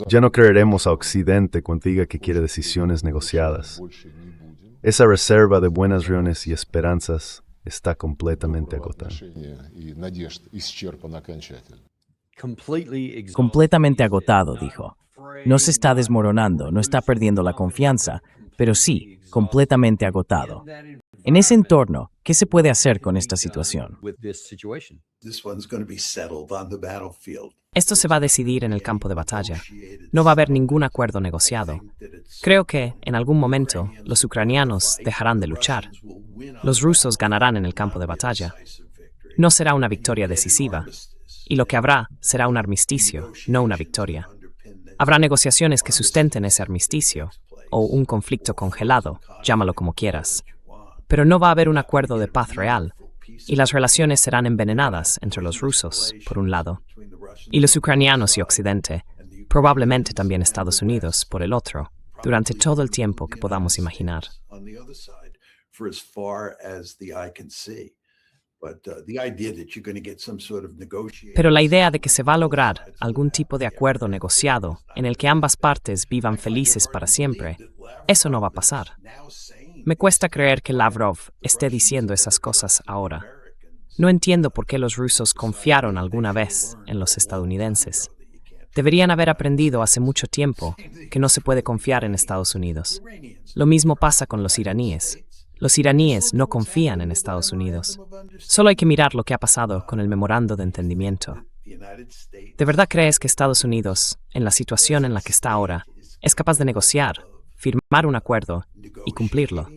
Ya no creeremos a Occidente cuando diga que quiere decisiones negociadas. Esa reserva de buenas reuniones y esperanzas está completamente agotada. Completamente agotado, dijo. No se está desmoronando, no está perdiendo la confianza, pero sí, completamente agotado. En ese entorno, ¿qué se puede hacer con esta situación? Esto se va a decidir en el campo de batalla. No va a haber ningún acuerdo negociado. Creo que, en algún momento, los ucranianos dejarán de luchar. Los rusos ganarán en el campo de batalla. No será una victoria decisiva, y lo que habrá será un armisticio, no una victoria. Habrá negociaciones que sustenten ese armisticio, o un conflicto congelado, llámalo como quieras. Pero no va a haber un acuerdo de paz real, y las relaciones serán envenenadas entre los rusos, por un lado, y los ucranianos y Occidente, probablemente también Estados Unidos, por el otro, durante todo el tiempo que podamos imaginar. Pero la idea de que se va a lograr algún tipo de acuerdo negociado en el que ambas partes vivan felices para siempre, eso no va a pasar. Me cuesta creer que Lavrov esté diciendo esas cosas ahora. No entiendo por qué los rusos confiaron alguna vez en los estadounidenses. Deberían haber aprendido hace mucho tiempo que no se puede confiar en Estados Unidos. Lo mismo pasa con los iraníes. Los iraníes no confían en Estados Unidos. Solo hay que mirar lo que ha pasado con el memorando de entendimiento. ¿De verdad crees que Estados Unidos, en la situación en la que está ahora, es capaz de negociar, firmar un acuerdo y cumplirlo?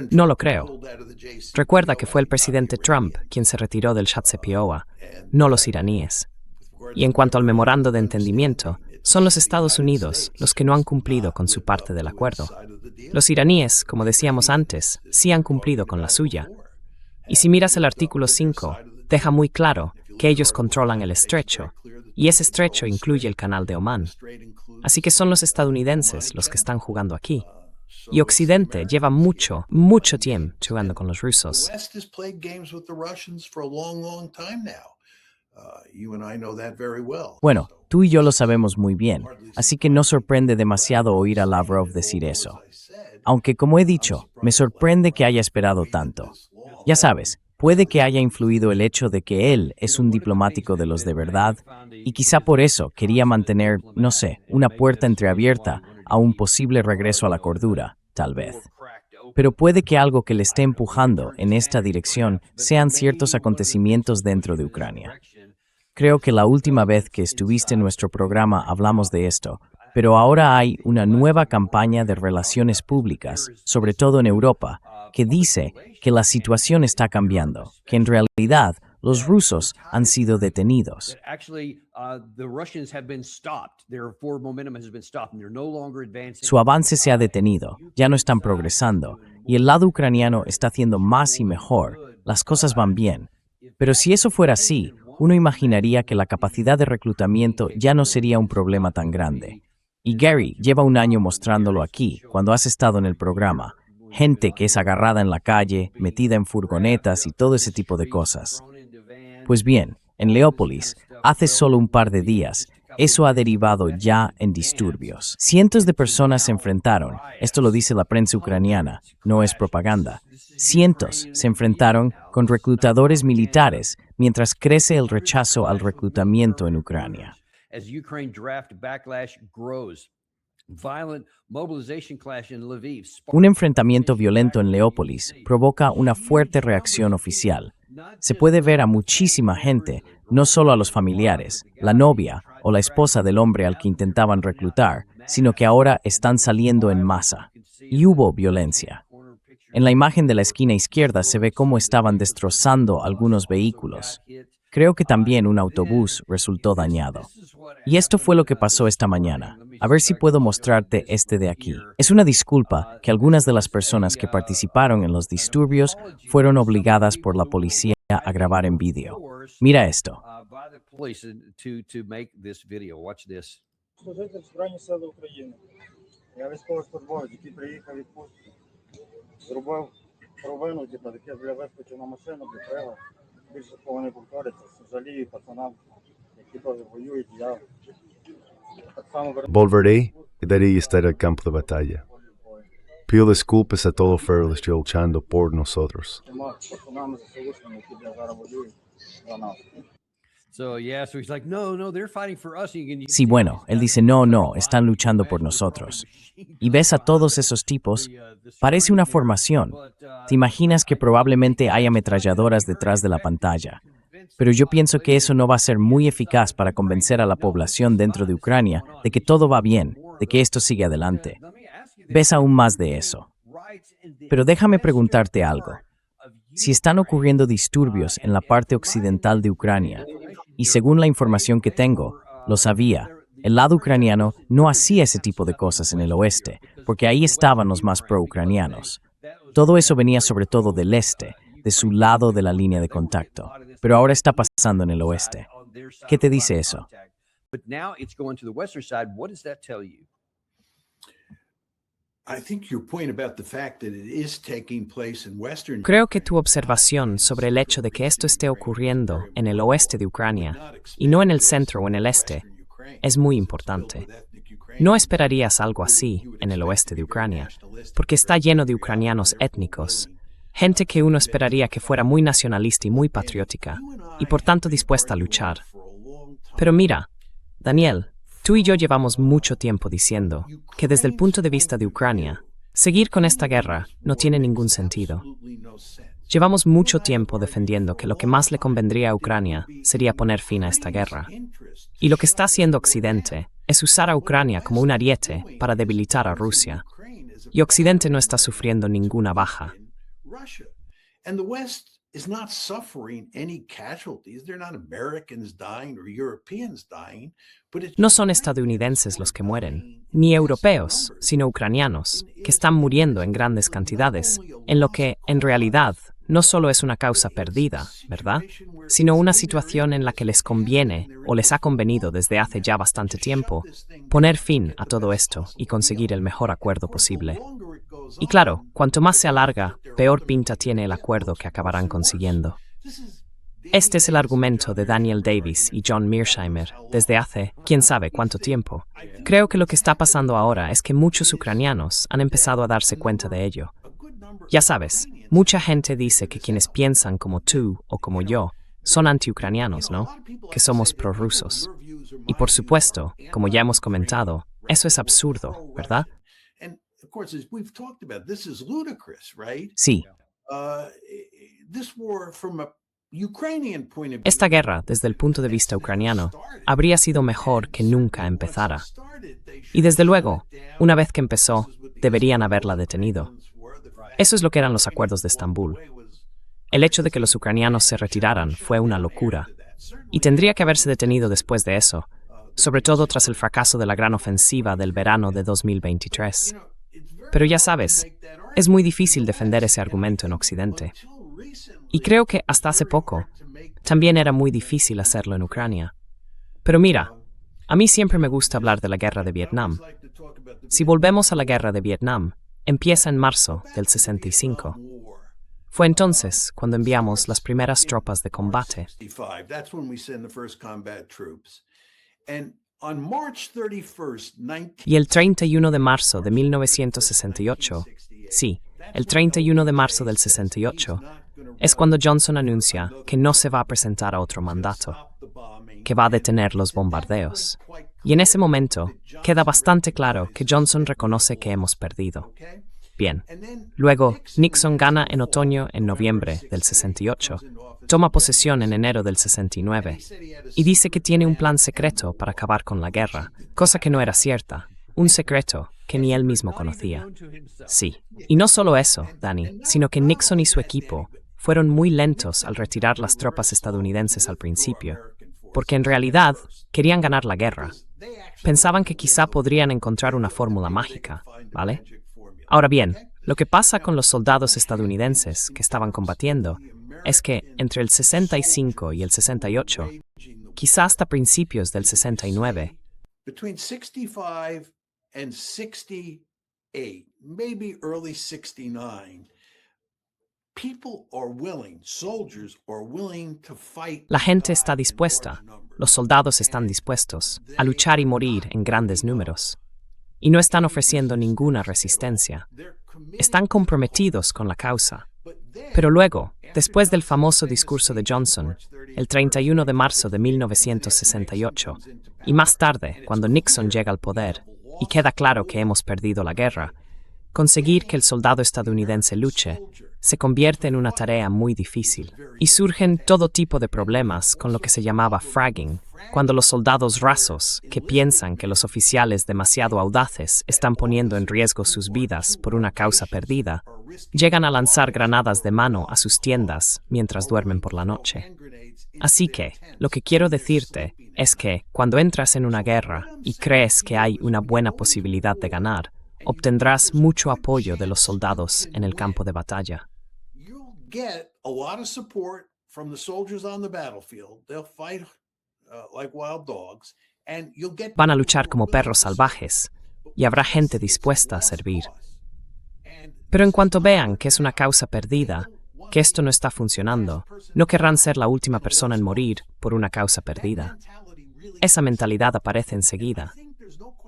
No lo creo. Recuerda que fue el presidente Trump quien se retiró del JCPOA, no los iraníes. Y en cuanto al memorando de entendimiento, son los Estados Unidos los que no han cumplido con su parte del acuerdo. Los iraníes, como decíamos antes, sí han cumplido con la suya. Y si miras el artículo 5, deja muy claro que ellos controlan el estrecho, y ese estrecho incluye el canal de Omán. Así que son los estadounidenses los que están jugando aquí. Y Occidente lleva mucho tiempo jugando con los rusos. Bueno, tú y yo lo sabemos muy bien, así que no sorprende demasiado oír a Lavrov decir eso. Aunque, como he dicho, me sorprende que haya esperado tanto. Ya sabes, puede que haya influido el hecho de que él es un diplomático de los de verdad, y quizá por eso quería mantener, no sé, una puerta entreabierta a un posible regreso a la cordura, tal vez. Pero puede que algo que le esté empujando en esta dirección sean ciertos acontecimientos dentro de Ucrania. Creo que la última vez que estuviste en nuestro programa hablamos de esto, pero ahora hay una nueva campaña de relaciones públicas, sobre todo en Europa, que dice que la situación está cambiando, que en realidad los rusos han sido detenidos. Su avance se ha detenido, ya no están progresando, y el lado ucraniano está haciendo más y mejor, las cosas van bien. Pero si eso fuera así, uno imaginaría que la capacidad de reclutamiento ya no sería un problema tan grande. Y Gary lleva un año mostrándolo aquí, cuando has estado en el programa. Gente que es agarrada en la calle, metida en furgonetas y todo ese tipo de cosas. Pues bien, en Leópolis, hace solo un par de días, eso ha derivado ya en disturbios. Cientos de personas se enfrentaron, esto lo dice la prensa ucraniana, no es propaganda. Cientos se enfrentaron con reclutadores militares mientras crece el rechazo al reclutamiento en Ucrania. Un enfrentamiento violento en Leópolis provoca una fuerte reacción oficial. Se puede ver a muchísima gente, no solo a los familiares, la novia o la esposa del hombre al que intentaban reclutar, sino que ahora están saliendo en masa. Y hubo violencia. En la imagen de la esquina izquierda se ve cómo estaban destrozando algunos vehículos. Creo que también un autobús resultó dañado. Y esto fue lo que pasó esta mañana. A ver si puedo mostrarte este de aquí. Es una disculpa que algunas de las personas que participaron en los disturbios fueron obligadas por la policía a grabar en vídeo. Mira esto. Volveré y daré estar al campo de batalla. Pido disculpas a todos los que luchando por nosotros. Sí, bueno, él dice, no, no, están luchando por nosotros. Y ves a todos esos tipos, parece una formación. Te imaginas que probablemente hay ametralladoras detrás de la pantalla. Pero yo pienso que eso no va a ser muy eficaz para convencer a la población dentro de Ucrania de que todo va bien, de que esto sigue adelante. Ves aún más de eso. Pero déjame preguntarte algo. Si están ocurriendo disturbios en la parte occidental de Ucrania, y según la información que tengo, lo sabía, el lado ucraniano no hacía ese tipo de cosas en el oeste, porque ahí estaban los más pro-ucranianos. Todo eso venía sobre todo del este, de su lado de la línea de contacto, pero ahora está pasando en el oeste. ¿Qué te dice eso? Creo que tu observación sobre el hecho de que esto esté ocurriendo en el oeste de Ucrania y no en el centro o en el este es muy importante. No esperarías algo así en el oeste de Ucrania, porque está lleno de ucranianos étnicos, gente que uno esperaría que fuera muy nacionalista y muy patriótica, y por tanto dispuesta a luchar. Pero mira, Daniel, tú y yo llevamos mucho tiempo diciendo que desde el punto de vista de Ucrania, seguir con esta guerra no tiene ningún sentido. Llevamos mucho tiempo defendiendo que lo que más le convendría a Ucrania sería poner fin a esta guerra. Y lo que está haciendo Occidente es usar a Ucrania como un ariete para debilitar a Rusia. Y Occidente no está sufriendo ninguna baja. Is not suffering any casualties. They're not Americans dying or Europeans dying, but no son estadounidenses los que mueren, ni europeos, sino ucranianos, que están muriendo en grandes cantidades, en lo que, en realidad, no solo es una causa perdida, ¿verdad?, sino una situación en la que les conviene, o les ha convenido desde hace ya bastante tiempo, poner fin a todo esto y conseguir el mejor acuerdo posible. Y claro, cuanto más se alarga, peor pinta tiene el acuerdo que acabarán consiguiendo. Este es el argumento de Daniel Davis y John Mearsheimer desde hace quién sabe cuánto tiempo. Creo que lo que está pasando ahora es que muchos ucranianos han empezado a darse cuenta de ello. Ya sabes, mucha gente dice que quienes piensan como tú o como yo son antiucranianos, ¿no? Que somos prorrusos. Y por supuesto, como ya hemos comentado, eso es absurdo, ¿verdad? Sí. Esta guerra, desde el punto de vista ucraniano, habría sido mejor que nunca empezara. Y desde luego, una vez que empezó, deberían haberla detenido. Eso es lo que eran los acuerdos de Estambul. El hecho de que los ucranianos se retiraran fue una locura, y tendría que haberse detenido después de eso, sobre todo tras el fracaso de la gran ofensiva del verano de 2023. Pero ya sabes, es muy difícil defender ese argumento en Occidente. Y creo que hasta hace poco, también era muy difícil hacerlo en Ucrania. Pero mira, a mí siempre me gusta hablar de la guerra de Vietnam. Si volvemos a la guerra de Vietnam, empieza en marzo del 65. Fue entonces cuando enviamos las primeras tropas de combate. Y el 31 de marzo de 1968, sí, el 31 de marzo del 68, es cuando Johnson anuncia que no se va a presentar a otro mandato, que va a detener los bombardeos. Y en ese momento, queda bastante claro que Johnson reconoce que hemos perdido. Bien. Luego, Nixon gana en otoño en noviembre del 68, toma posesión en enero del 69, y dice que tiene un plan secreto para acabar con la guerra, cosa que no era cierta, un secreto que ni él mismo conocía. Sí, y no solo eso, Danny, sino que Nixon y su equipo fueron muy lentos al retirar las tropas estadounidenses al principio, porque en realidad querían ganar la guerra. Pensaban que quizá podrían encontrar una fórmula mágica, ¿vale? Ahora bien, lo que pasa con los soldados estadounidenses que estaban combatiendo es que entre el 65 y el 68, quizá hasta principios del 69, between 65 and 68, maybe early 69, La gente está dispuesta, los soldados están dispuestos a luchar y morir en grandes números. Y no están ofreciendo ninguna resistencia. Están comprometidos con la causa. Pero luego, después del famoso discurso de Johnson, el 31 de marzo de 1968, y más tarde, cuando Nixon llega al poder, y queda claro que hemos perdido la guerra, conseguir que el soldado estadounidense luche se convierte en una tarea muy difícil. Y surgen todo tipo de problemas con lo que se llamaba fragging, cuando los soldados rasos, que piensan que los oficiales demasiado audaces están poniendo en riesgo sus vidas por una causa perdida, llegan a lanzar granadas de mano a sus tiendas mientras duermen por la noche. Así que, lo que quiero decirte es que, cuando entras en una guerra y crees que hay una buena posibilidad de ganar, obtendrás mucho apoyo de los soldados en el campo de batalla. Van a luchar como perros salvajes y habrá gente dispuesta a servir. Pero en cuanto vean que es una causa perdida, que esto no está funcionando, no querrán ser la última persona en morir por una causa perdida. Esa mentalidad aparece enseguida.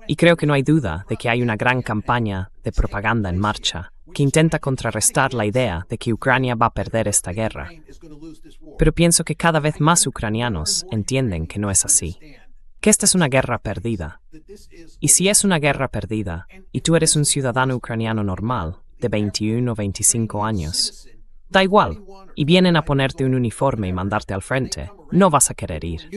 Y creo que no hay duda de que hay una gran campaña de propaganda en marcha que intenta contrarrestar la idea de que Ucrania va a perder esta guerra. Pero pienso que cada vez más ucranianos entienden que no es así, que esta es una guerra perdida. Y si es una guerra perdida, y tú eres un ciudadano ucraniano normal, de 21 o 25 años, da igual, y vienen a ponerte un uniforme y mandarte al frente, no vas a querer ir.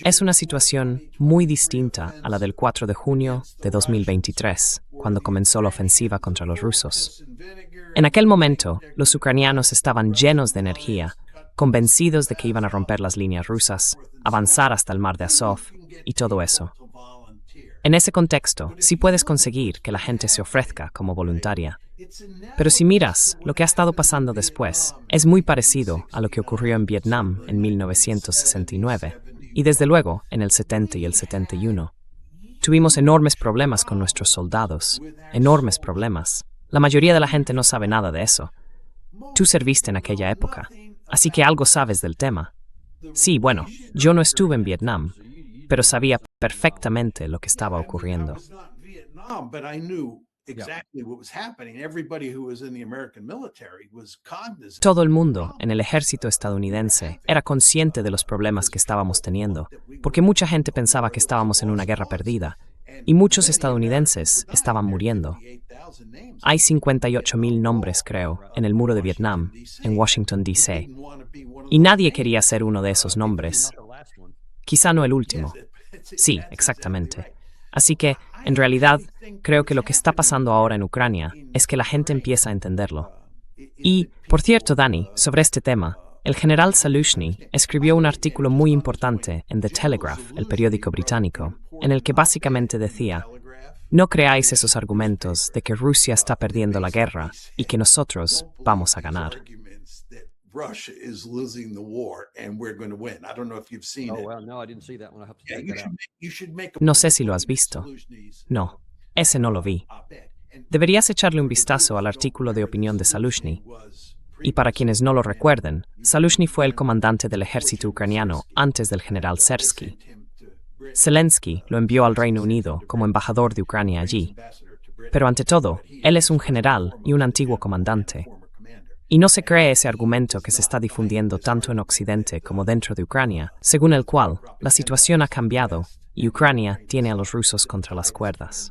Es una situación muy distinta a la del 4 de junio de 2023, cuando comenzó la ofensiva contra los rusos. En aquel momento, los ucranianos estaban llenos de energía, convencidos de que iban a romper las líneas rusas, avanzar hasta el mar de Azov y todo eso. En ese contexto, sí puedes conseguir que la gente se ofrezca como voluntaria. Pero si miras lo que ha estado pasando después, es muy parecido a lo que ocurrió en Vietnam en 1969 y desde luego en el 70 y el 71. Tuvimos enormes problemas con nuestros soldados, enormes problemas. La mayoría de la gente no sabe nada de eso. Tú serviste en aquella época, así que algo sabes del tema. Sí, bueno, yo no estuve en Vietnam, pero sabía perfectamente lo que estaba ocurriendo. Todo el mundo en el ejército estadounidense era consciente de los problemas que estábamos teniendo, porque mucha gente pensaba que estábamos en una guerra perdida, y muchos estadounidenses estaban muriendo. Hay 58,000 nombres, creo, en el muro de Vietnam, en Washington, D.C., y nadie quería ser uno de esos nombres. Quizá no el último. Sí, exactamente. Así que, en realidad, creo que lo que está pasando ahora en Ucrania es que la gente empieza a entenderlo. Y, por cierto, Dani, sobre este tema, el general Zaluzhny escribió un artículo muy importante en The Telegraph, el periódico británico, en el que básicamente decía: no creáis esos argumentos de que Rusia está perdiendo la guerra y que nosotros vamos a ganar. Russia is losing the war and we're going to win. I don't know if you've seen it. Oh, well, no, I didn't see that one. I have to Yeah, check that out. you should make a No sé si lo has visto. No, ese no lo vi. Deberías echarle un vistazo al artículo de opinión de Zaluzhny. Y para quienes no lo recuerden, Zaluzhny fue el comandante del ejército ucraniano antes del general Sersky. Zelensky lo envió al Reino Unido como embajador de Ucrania allí. Pero ante todo, él es un general y un antiguo comandante. Y no se cree ese argumento que se está difundiendo tanto en Occidente como dentro de Ucrania, según el cual la situación ha cambiado y Ucrania tiene a los rusos contra las cuerdas.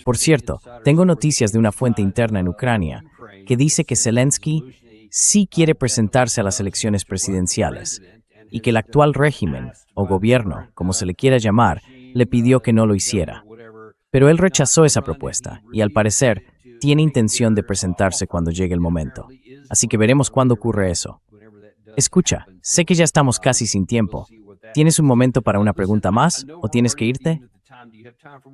Por cierto, tengo noticias de una fuente interna en Ucrania que dice que Zelensky sí quiere presentarse a las elecciones presidenciales y que el actual régimen, o gobierno, como se le quiera llamar, le pidió que no lo hiciera. Pero él rechazó esa propuesta y, al parecer, tiene intención de presentarse cuando llegue el momento. Así que veremos cuándo ocurre eso. Escucha, sé que ya estamos casi sin tiempo. ¿Tienes un momento para una pregunta más o tienes que irte?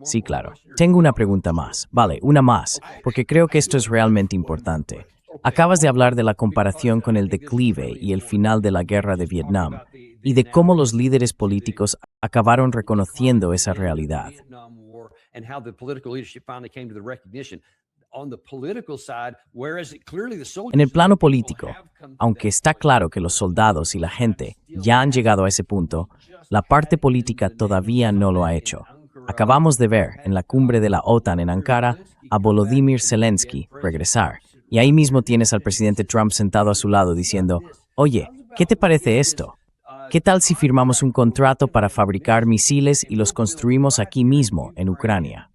Sí, claro. Tengo una pregunta más. Vale, una más, porque creo que esto es realmente importante. Acabas de hablar de la comparación con el declive y el final de la guerra de Vietnam, y de cómo los líderes políticos acabaron reconociendo esa realidad. En el plano político, aunque está claro que los soldados y la gente ya han llegado a ese punto, la parte política todavía no lo ha hecho. Acabamos de ver en la cumbre de la OTAN en Ankara a Volodymyr Zelensky regresar, y ahí mismo tienes al presidente Trump sentado a su lado diciendo, oye, ¿qué te parece esto? ¿Qué tal si firmamos un contrato para fabricar misiles y los construimos aquí mismo, en Ucrania?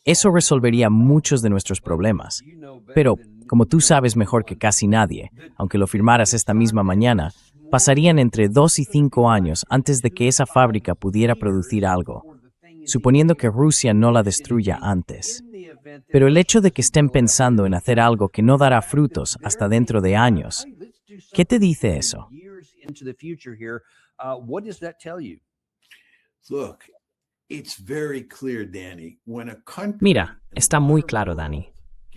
Eso resolvería muchos de nuestros problemas. Pero, como tú sabes mejor que casi nadie, aunque lo firmaras esta misma mañana, pasarían entre 2 y 5 años antes de que esa fábrica pudiera producir algo, suponiendo que Rusia no la destruya antes. Pero el hecho de que estén pensando en hacer algo que no dará frutos hasta dentro de años, ¿qué te dice eso? Mira, está muy claro, Danny.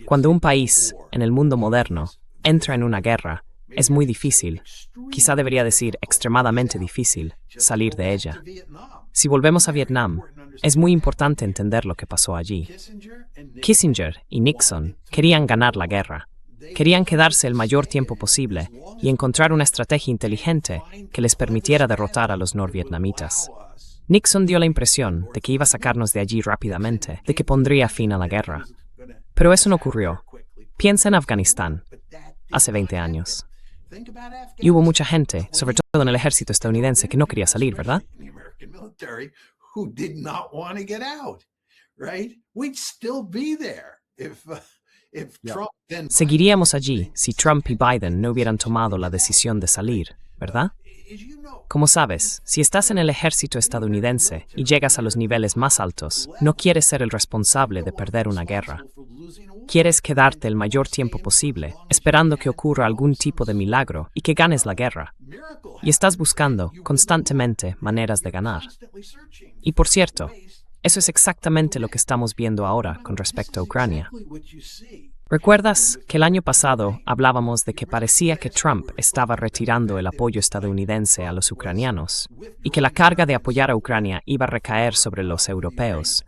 Cuando un país, en el mundo moderno, entra en una guerra, es muy difícil, quizá debería decir extremadamente difícil, salir de ella. Si volvemos a Vietnam, es muy importante entender lo que pasó allí. Kissinger y Nixon querían ganar la guerra. Querían quedarse el mayor tiempo posible y encontrar una estrategia inteligente que les permitiera derrotar a los norvietnamitas. Nixon dio la impresión de que iba a sacarnos de allí rápidamente, de que pondría fin a la guerra. Pero eso no ocurrió. Piensa en Afganistán, hace 20 años. Y hubo mucha gente, sobre todo en el ejército estadounidense, que no quería salir, ¿verdad? Seguiríamos allí si Trump y Biden no hubieran tomado la decisión de salir, ¿verdad? Como sabes, si estás en el ejército estadounidense y llegas a los niveles más altos, no quieres ser el responsable de perder una guerra. Quieres quedarte el mayor tiempo posible, esperando que ocurra algún tipo de milagro y que ganes la guerra. Y estás buscando constantemente maneras de ganar. Y por cierto, eso es exactamente lo que estamos viendo ahora con respecto a Ucrania. ¿Recuerdas que el año pasado hablábamos de que parecía que Trump estaba retirando el apoyo estadounidense a los ucranianos y que la carga de apoyar a Ucrania iba a recaer sobre los europeos,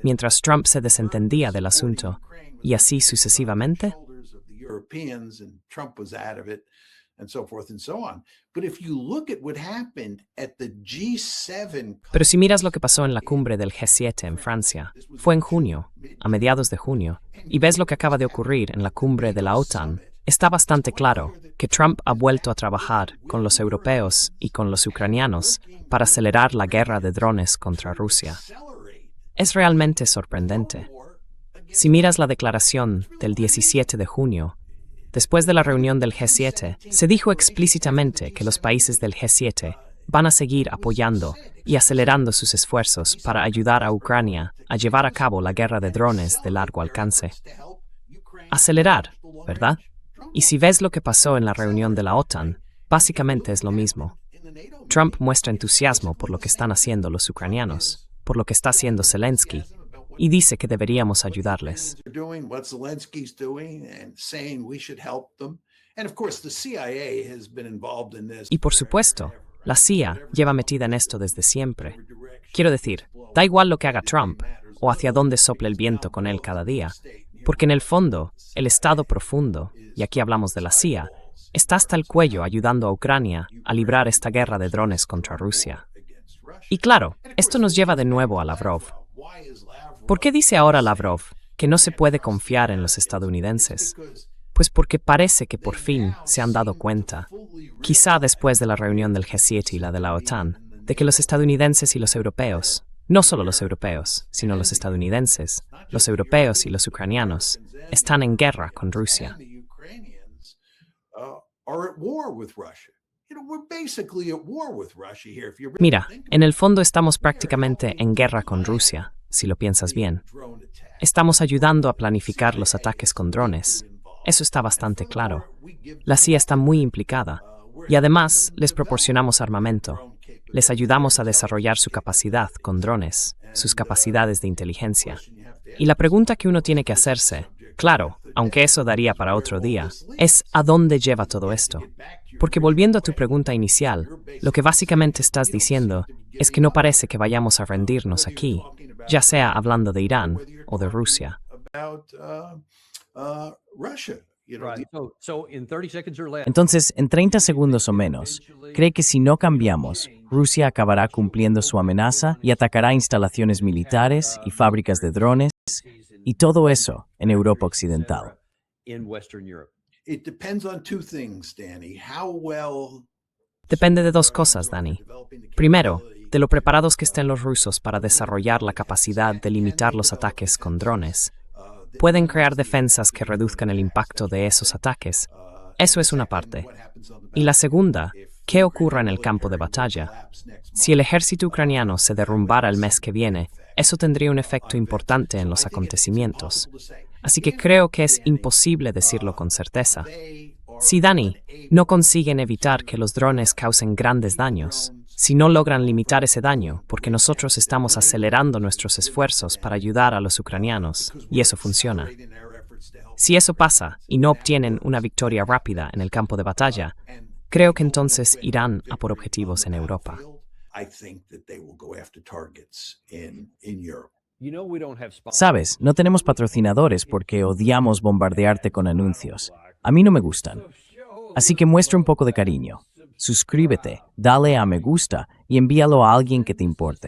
mientras Trump se desentendía del asunto, y así sucesivamente? Pero si miras lo que pasó en la cumbre del G7 en Francia, fue en junio, a mediados de junio, y ves lo que acaba de ocurrir en la cumbre de la OTAN, está bastante claro que Trump ha vuelto a trabajar con los europeos y con los ucranianos para acelerar la guerra de drones contra Rusia. Es realmente sorprendente. Si miras la declaración del 17 de junio, después de la reunión del G7, se dijo explícitamente que los países del G7 van a seguir apoyando y acelerando sus esfuerzos para ayudar a Ucrania a llevar a cabo la guerra de drones de largo alcance. Acelerar, ¿verdad? Y si ves lo que pasó en la reunión de la OTAN, básicamente es lo mismo. Trump muestra entusiasmo por lo que están haciendo los ucranianos, por lo que está haciendo Zelensky, y dice que deberíamos ayudarles. Y por supuesto, la CIA lleva metida en esto desde siempre. Quiero decir, da igual lo que haga Trump o hacia dónde sople el viento con él cada día, porque en el fondo, el Estado profundo, y aquí hablamos de la CIA, está hasta el cuello ayudando a Ucrania a librar esta guerra de drones contra Rusia. Y claro, esto nos lleva de nuevo a Lavrov. ¿Por qué dice ahora Lavrov que no se puede confiar en los estadounidenses? Pues porque parece que por fin se han dado cuenta, quizá después de la reunión del G7 y la de la OTAN, de que los estadounidenses y los europeos, no solo los europeos, sino los estadounidenses, los europeos y los ucranianos, están en guerra con Rusia. Mira, en el fondo estamos prácticamente en guerra con Rusia, si lo piensas bien. Estamos ayudando a planificar los ataques con drones. Eso está bastante claro. La CIA está muy implicada y además les proporcionamos armamento. Les ayudamos a desarrollar su capacidad con drones, sus capacidades de inteligencia. Y la pregunta que uno tiene que hacerse, claro, aunque eso daría para otro día, es ¿a dónde lleva todo esto? Porque volviendo a tu pregunta inicial, lo que básicamente estás diciendo es que no parece que vayamos a rendirnos aquí, ya sea hablando de Irán o de Rusia. Entonces, en 30 segundos o menos, ¿cree que si no cambiamos, Rusia acabará cumpliendo su amenaza y atacará instalaciones militares y fábricas de drones y todo eso en Europa Occidental? Depende de dos cosas, Danny. Primero, de lo preparados que estén los rusos para desarrollar la capacidad de limitar los ataques con drones. Pueden crear defensas que reduzcan el impacto de esos ataques. Eso es una parte. Y la segunda, ¿qué ocurra en el campo de batalla? Si el ejército ucraniano se derrumbara el mes que viene, eso tendría un efecto importante en los acontecimientos. Así que creo que es imposible decirlo con certeza. Si, Danny, no consiguen evitar que los drones causen grandes daños, si no logran limitar ese daño, porque nosotros estamos acelerando nuestros esfuerzos para ayudar a los ucranianos, y eso funciona. Si eso pasa y no obtienen una victoria rápida en el campo de batalla, creo que entonces irán a por objetivos en Europa. Sabes, no tenemos patrocinadores porque odiamos bombardearte con anuncios. A mí no me gustan. Así que muestra un poco de cariño. Suscríbete, dale a me gusta y envíalo a alguien que te importe.